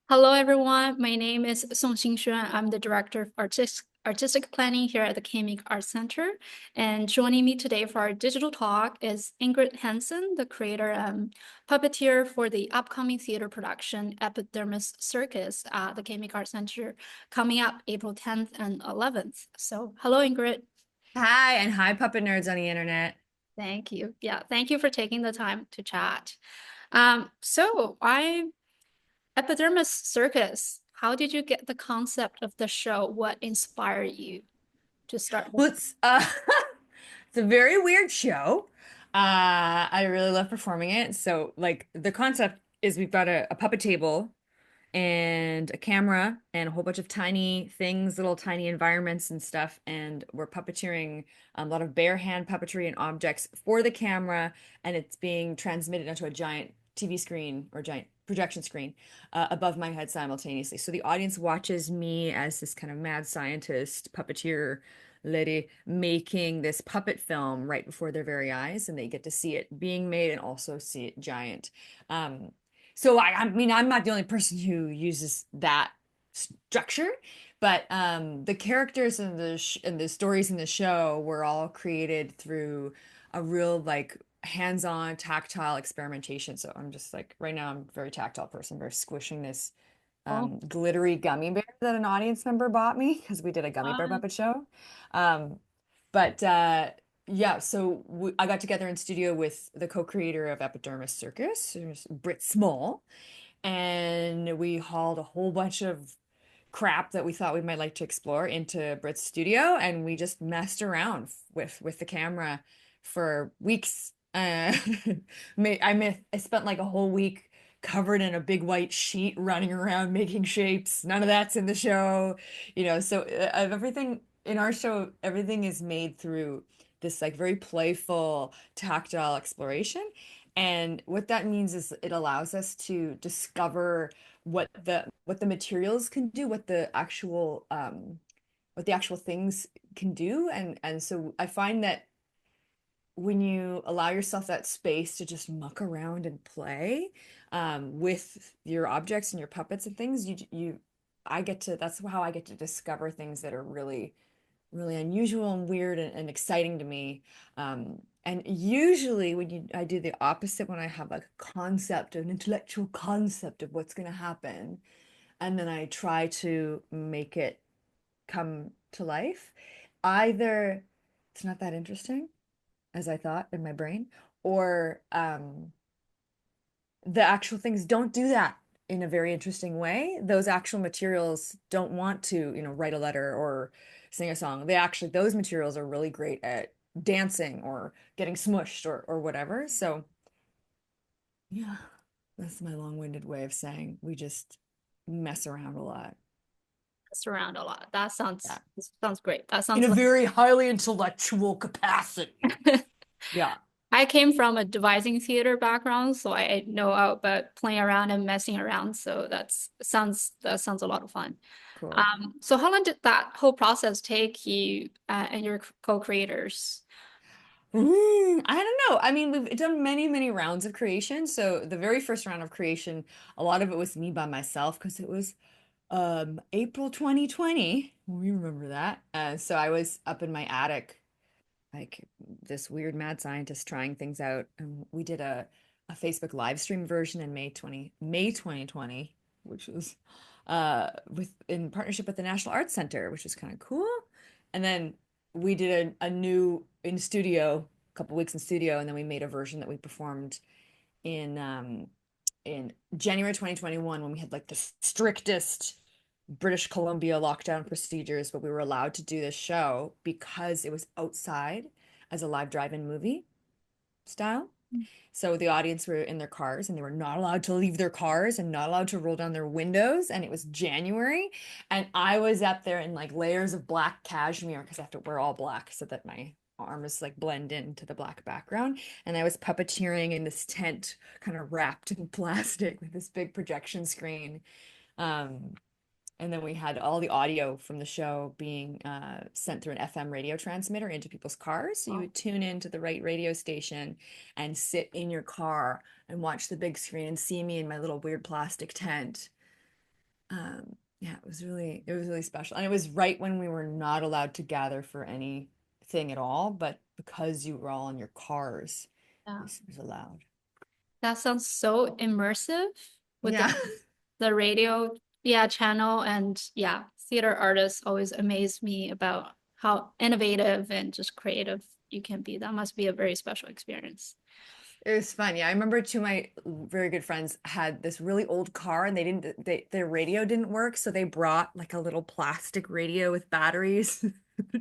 Hello, everyone. My name is Xuan. I'm the Director of Artistic Planning here at the Meek Art Center. And joining me today for our digital talk is Ingrid Hansen, the creator and puppeteer for the upcoming theater production Epidermis Circus at the Meek Art Center coming up April 10th and 11th. So hello, Ingrid. Hi, and hi, puppet nerds on the internet. Thank you. Yeah, thank you for taking the time to chat. I Epidermis Circus. How did you get the concept of the show? What inspired you to start the Well, it's a very weird show. I really love performing it. So, like, the concept is we've got a puppet table and a camera and a whole bunch of tiny things, little tiny environments and stuff. And we're puppeteering a lot of bare hand puppetry and objects for the camera, and it's being transmitted onto a giant TV screen or giant projection screen above my head simultaneously. So the audience watches me as this kind of mad scientist puppeteer lady making this puppet film right before their very eyes, and they get to see it being made and also see it giant. Um, so I'm not the only person who uses that structure, but the characters and the stories in the show were all created through a real like hands-on tactile experimentation. So I'm just like right now I'm a very tactile person, very squishing this Oh, glittery gummy bear that an audience member bought me because we did a gummy bear fun. puppet show. Um, but yeah, so I got together in studio with the co-creator of Epidermis Circus, there's Britt Small, and we hauled a whole bunch of crap that we thought we might like to explore into Britt's studio, and we just messed around with the camera for weeks. I spent like a whole week covered in a big white sheet running around making shapes. None of that's in the show, so everything in our show, everything is made through this like very playful tactile exploration. And what that means is it allows us to discover what the materials can do, what the actual things can do. And so I find that when you allow yourself that space to just muck around and play with your objects and your puppets and things, that's how I get to discover things that are really, really unusual and weird and exciting to me. And usually I do the opposite when I have like a concept, an intellectual concept of what's going to happen, and then I try to make it come to life. Either it's not that interesting as I thought in my brain, or the actual things don't do that in a very interesting way. Those actual materials don't want to, write a letter or sing a song. Those materials are really great at dancing or getting smushed or whatever. So, yeah, that's my long-winded way of saying we just mess around a lot. Messed around a lot. Yeah. That sounds great. That In sounds a like very highly intellectual capacity. Yeah. I came from a devising theater background, so I know about playing around and messing around. So that sounds a lot of fun. Cool. So how long did that whole process take you and your co-creators? I don't know. I mean, we've done many, many rounds of creation. So the very first round of creation, a lot of it was me by myself because it was April 2020. We remember that. So I was up in my attic, like this weird mad scientist trying things out. And we did a Facebook live stream version in May 2020, which was with in partnership with the National Arts Center, which was kind of cool. And then we did a new in studio, a couple weeks in studio, and then we made a version that we performed in in January 2021 when we had like the strictest British Columbia lockdown procedures, but we were allowed to do this show because it was outside as a live drive-in movie style. So the audience were in their cars and they were not allowed to leave their cars and not allowed to roll down their windows. And it was January. And I was up there in like layers of black cashmere because I have to wear all black so that my arms like blend into the black background. And I was puppeteering in this tent, kind of wrapped in plastic with this big projection screen. Um, and then we had all the audio from the show being sent through an FM radio transmitter into people's cars. So you would tune into the right radio station and sit in your car and watch the big screen and see me in my little weird plastic tent Yeah, it was really special. And it was right when we were not allowed to gather for anything at all, but because you were all in your cars, Yeah. this was allowed. That sounds so immersive with Yeah. the radio, yeah, channel. And yeah, theater artists always amaze me about how innovative and just creative you can be. That must be a very special experience. It was fun. Yeah, I remember two of my very good friends had this really old car and their radio didn't work, so they brought like a little plastic radio with batteries.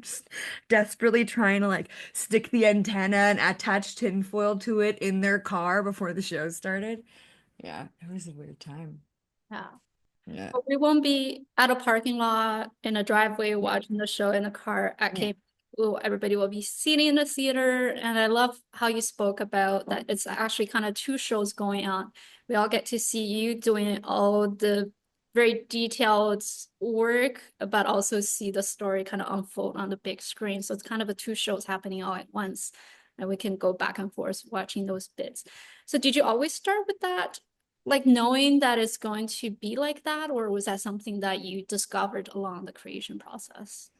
Just desperately trying to like stick the antenna and attach tinfoil to it in their car before the show started. Yeah, it was a weird time. Yeah. Yeah. But we won't be at a parking lot in a driveway Yeah. watching the show in a car at Yeah. Cape. Ooh, everybody will be sitting in the theater. And I love how you spoke about that it's actually kind of two shows going on. We all get to see you doing all the very detailed work, but also see the story kind of unfold on the big screen. So it's kind of a two shows happening all at once. And we can go back and forth watching those bits. So did you always start with that, like knowing that it's going to be like that, or was that something that you discovered along the creation process?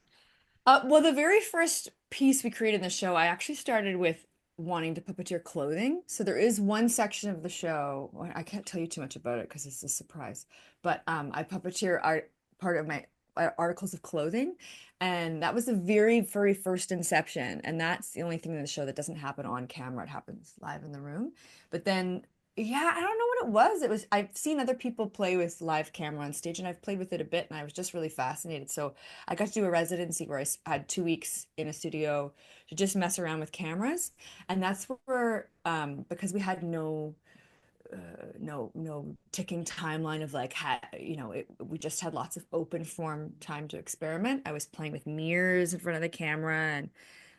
Well, the very first piece we created in the show, I actually started with wanting to puppeteer clothing. So there is one section of the show, well, I can't tell you too much about it because it's a surprise, but I puppeteer art part of my articles of clothing. And that was the very, very first inception. And that's the only thing in the show that doesn't happen on camera. It happens live in the room. But then yeah, I don't know what it was. I've seen other people play with live camera on stage and I've played with it a bit and I was just really fascinated. So I got to do a residency where had 2 weeks in a studio to just mess around with cameras. And that's where, because we had no ticking timeline of like, we just had lots of open form time to experiment. I was playing with mirrors in front of the camera and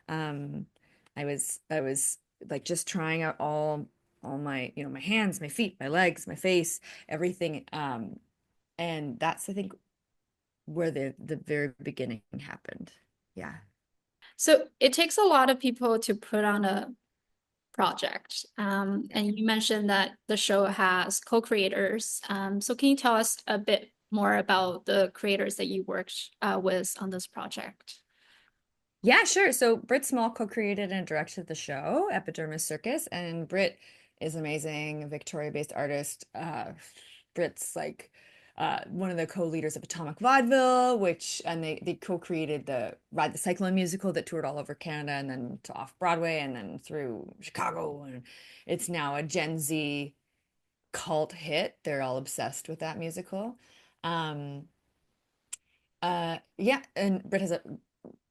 um, I was like just trying out all my, my hands, my feet, my legs, my face, everything. And that's, I think, where the very beginning happened. Yeah. So it takes a lot of people to put on a project. Yeah. And you mentioned that the show has co-creators. So can you tell us a bit more about the creators that you worked with on this project? Yeah, sure. So Britt Small co-created and directed the show, Epidermis Circus, and Britt is amazing, a Victoria-based artist. Britt's like one of the co-leaders of Atomic Vaudeville, and they co-created the Ride the Cyclone musical that toured all over Canada and then to off Broadway and then through Chicago. And it's now a Gen Z cult hit. They're all obsessed with that musical. Um, yeah, and Britt has a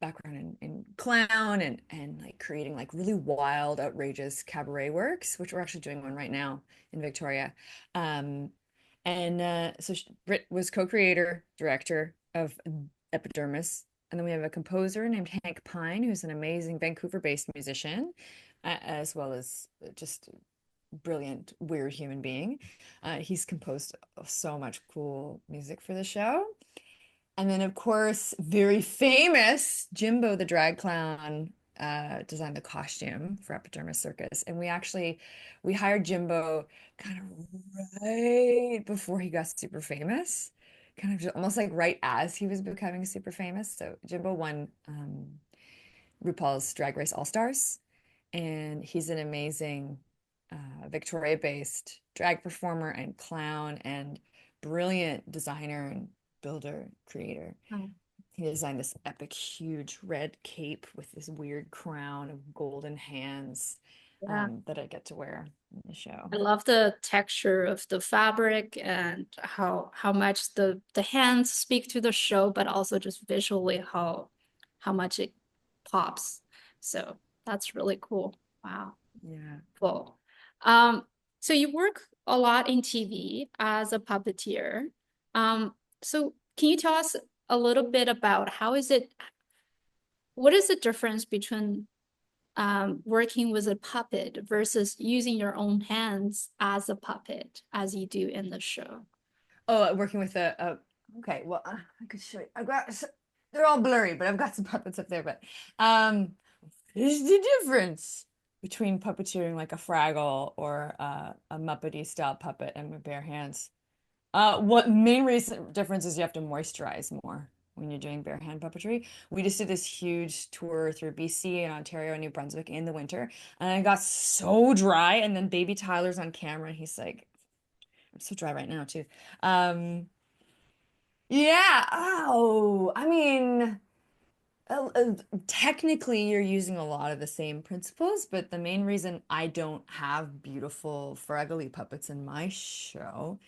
background in clown and like creating like really wild, outrageous cabaret works, which we're actually doing one right now in Victoria. Um, and Britt was co-creator, director of Epidermis. And then we have a composer named Hank Pine, who's an amazing Vancouver-based musician, as well as just brilliant, weird human being. He's composed so much cool music for the show. And then, of course, very famous Jimbo the drag clown designed the costume for Epidermis Circus. And we hired Jimbo kind of right before he got super famous, kind of just almost like right as he was becoming super famous. So Jimbo won RuPaul's Drag Race All Stars, and he's an amazing Victoria-based drag performer and clown and brilliant designer and builder, creator. Oh, He designed this epic, huge red cape with this weird crown of golden hands yeah. that I get to wear in the show. I love the texture of the fabric and how much the hands speak to the show, but also just visually how much it pops. So that's really cool. Wow. Yeah. Cool. Um, so you work a lot in TV as a puppeteer. So can you tell us a little bit about what is the difference between working with a puppet versus using your own hands as a puppet, as you do in the show? Oh, working with okay, well, I could show you. They're all blurry, but I've got some puppets up there. But um, there's the difference between puppeteering like a Fraggle or a Muppety style puppet and with bare hands. What main reason difference is you have to moisturize more when you're doing bare hand puppetry. We just did this huge tour through BC and Ontario and New Brunswick in the winter, and I got so dry. And then baby Tyler's on camera, and he's like, "I'm so dry right now too." Um, yeah. Oh, I mean. Technically, you're using a lot of the same principles, but the main reason I don't have beautiful fraggly puppets in my show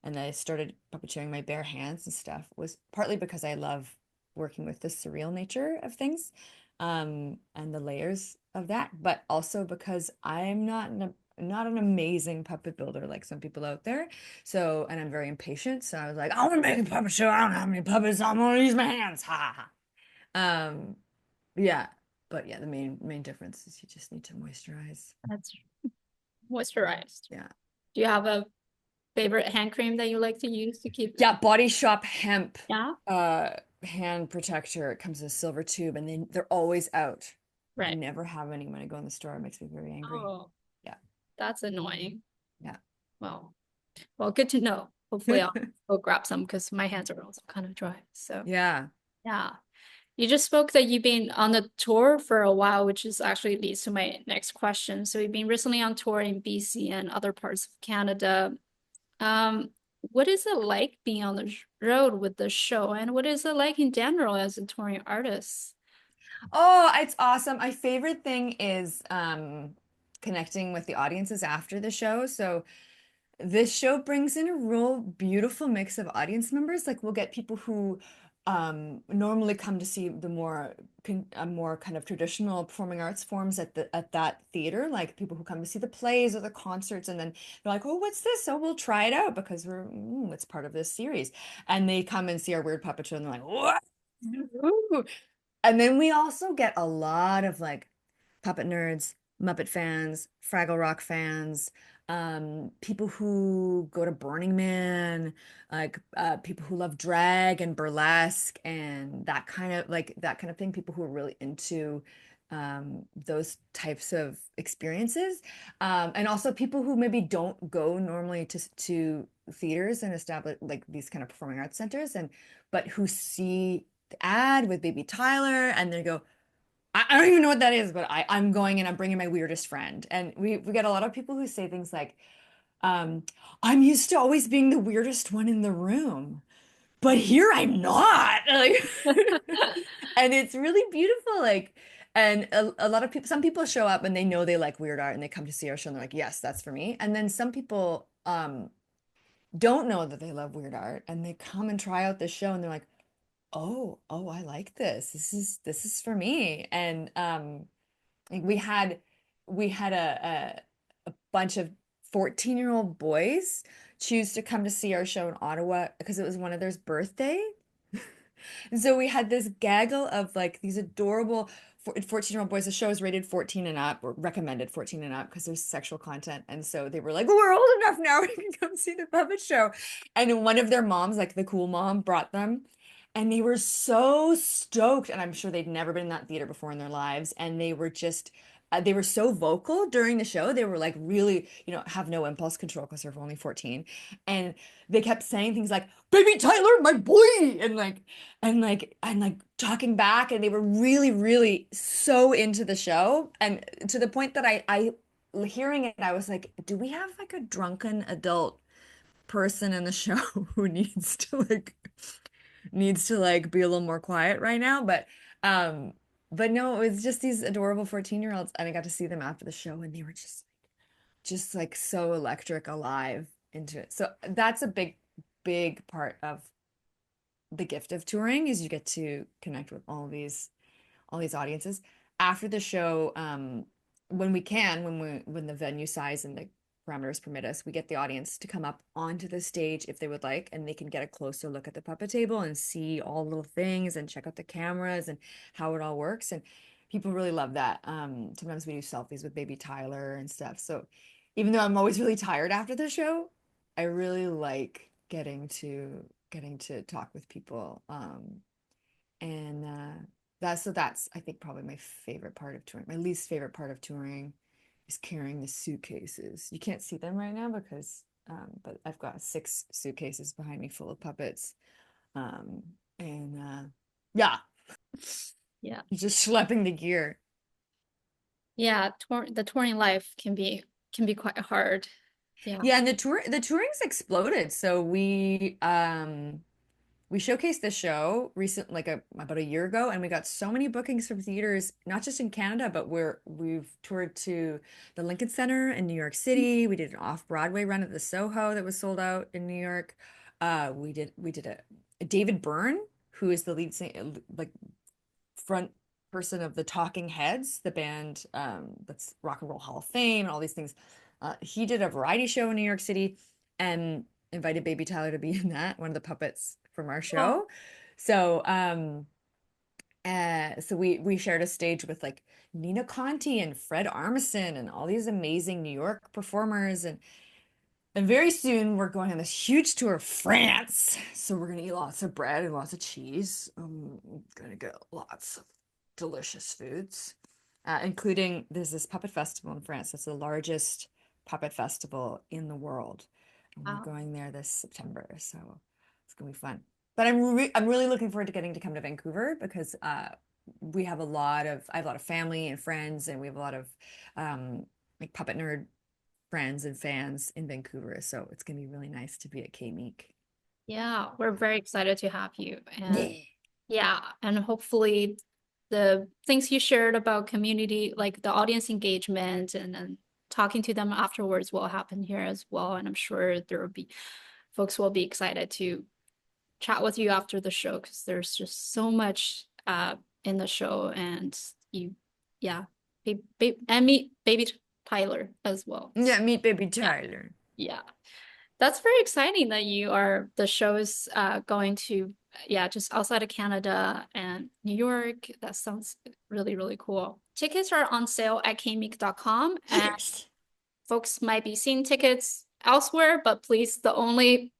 and I started puppeteering my bare hands and stuff was partly because I love working with the surreal nature of things, and the layers of that, but also because I'm not an amazing puppet builder like some people out there. So, and I'm very impatient. So I was like, I want to make a puppet show. I don't have any puppets. I'm gonna use my hands. Ha ha ha. Um, yeah, but yeah, the main difference is you just need to moisturize. That's moisturized. Yeah. Do you have a favorite hand cream that you like to use to keep? Yeah, Body Shop hemp Yeah, uh hand protector. It comes in a silver tube and they're always out. I right. never have any when I go in the store. It makes me very angry. Oh, Yeah. that's annoying. Yeah. Well, well, good to know. Hopefully I'll go grab some because my hands are also kind of dry. So Yeah. yeah. You just spoke that you've been on the tour for a while, which is actually leads to my next question. So you've been recently on tour in BC and other parts of Canada. Um, what is it like being on the road with the show, and what is it like in general as a touring artist? Oh, it's awesome. My favorite thing is connecting with the audiences after the show. So this show brings in a real beautiful mix of audience members. Like we'll get people who normally come to see the more kind of traditional performing arts forms at that theater, like people who come to see the plays or the concerts, and then they're like, "Oh, what's this? Oh, we'll try it out because it's part of this series." And they come and see our weird puppet show, and they're like, "What?" Ooh. And then we also get a lot of like puppet nerds, Muppet fans, Fraggle Rock fans, people who go to Burning Man, like people who love drag and burlesque and that kind of thing. People who are really into those types of experiences, and also people who maybe don't go normally to theaters and establish like these kind of performing arts centers, and but who see the ad with baby Tyler and they go, I don't even know what that is, but I'm going and I'm bringing my weirdest friend. And we get a lot of people who say things like, um, I'm used to always being the weirdest one in the room, but here I'm not. Like, and it's really beautiful. Like, and a lot of people, some people show up and they know they like weird art and they come to see our show and they're like, yes, that's for me. And then some people don't know that they love weird art and they come and try out this show and they're like, oh, I like this. This is for me. And like we had a bunch of 14-year-old boys choose to come to see our show in Ottawa because it was one of their birthday. And so we had this gaggle of like these adorable 14-year-old boys. The show is rated 14 and up, or recommended 14 and up because there's sexual content. And so they were like, we're old enough now, we can come see the puppet show. And one of their moms, like the cool mom, brought them. And they were so stoked. And I'm sure they'd never been in that theater before in their lives. And they were just they were so vocal during the show. They were like really, have no impulse control because they're only 14. And they kept saying things like, "Baby Tyler, my boy," and like talking back, and they were really, really so into the show, and to the point that I hearing it, I was like, do we have like a drunken adult person in the show who needs to be a little more quiet right now? But no, it was just these adorable 14-year-olds, and I got to see them after the show, and they were just like so electric, alive into it. So that's a big part of the gift of touring is you get to connect with all these audiences after the show. When we can, when the venue size and the parameters permit us, we get the audience to come up onto the stage if they would like, and they can get a closer look at the puppet table and see all the little things and check out the cameras and how it all works. And people really love that. Sometimes we do selfies with baby Tyler and stuff. So even though I'm always really tired after the show, I really like getting to talk with people. And that's I think probably my favorite part of touring. My least favorite part of touring is carrying the suitcases. You can't see them right now because But I've got 6 suitcases behind me full of puppets. Um, and yeah, Yeah. just schlepping the gear. Yeah, the touring life can be quite hard. Yeah. Yeah, and the touring's exploded. So we showcased the show recent like about a year ago, and we got so many bookings from theaters, not just in Canada, but we've toured to the Lincoln Center in New York City. We did an off-Broadway run at the Soho that was sold out in New York. We did a David Byrne, who is the lead singer, like front person of the Talking Heads, the band that's Rock and Roll Hall of Fame and all these things. He did a variety show in New York City and invited Baby Tyler to be in that, one of the puppets from our Oh, show. So we shared a stage with like Nina Conti and Fred Armisen and all these amazing New York performers and very soon we're going on this huge tour of France. So we're gonna eat lots of bread and lots of cheese. Gonna get lots of delicious foods, including there's this puppet festival in France. That's the largest puppet festival in the world. And we're wow. going there this September. So it's gonna be fun. But I'm really looking forward to getting to come to Vancouver because I have a lot of family and friends, and we have a lot of like puppet nerd friends and fans in Vancouver. So it's gonna be really nice to be at K-Meek. Yeah, we're very excited to have you. And Yeah. yeah, and hopefully the things you shared about community, like the audience engagement and then talking to them afterwards will happen here as well. And I'm sure there will be folks will be excited to chat with you after the show because there's just so much in the show and you yeah, and meet baby Tyler as well. Yeah, meet baby Yeah, Tyler. yeah. That's very exciting that the show is going to, yeah, just outside of Canada and New York. That sounds really, really cool. Tickets are on sale at kmeek.com and Yes. folks might be seeing tickets elsewhere, but please, the only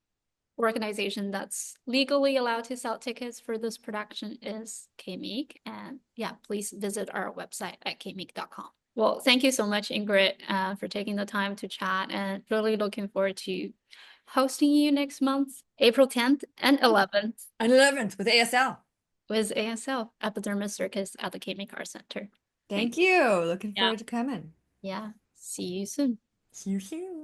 organization that's legally allowed to sell tickets for this production is Kmeek. And yeah, please visit our website at kmeek.com. Well, thank you so much, Ingrid, for taking the time to chat and really looking forward to hosting you next month, April 10th and 11th And 11th with ASL. with ASL, Epidermis Circus at the Kmeek Art Center. Thanks. Thank you. Looking Yeah. forward to coming. Yeah. See you soon. See you soon.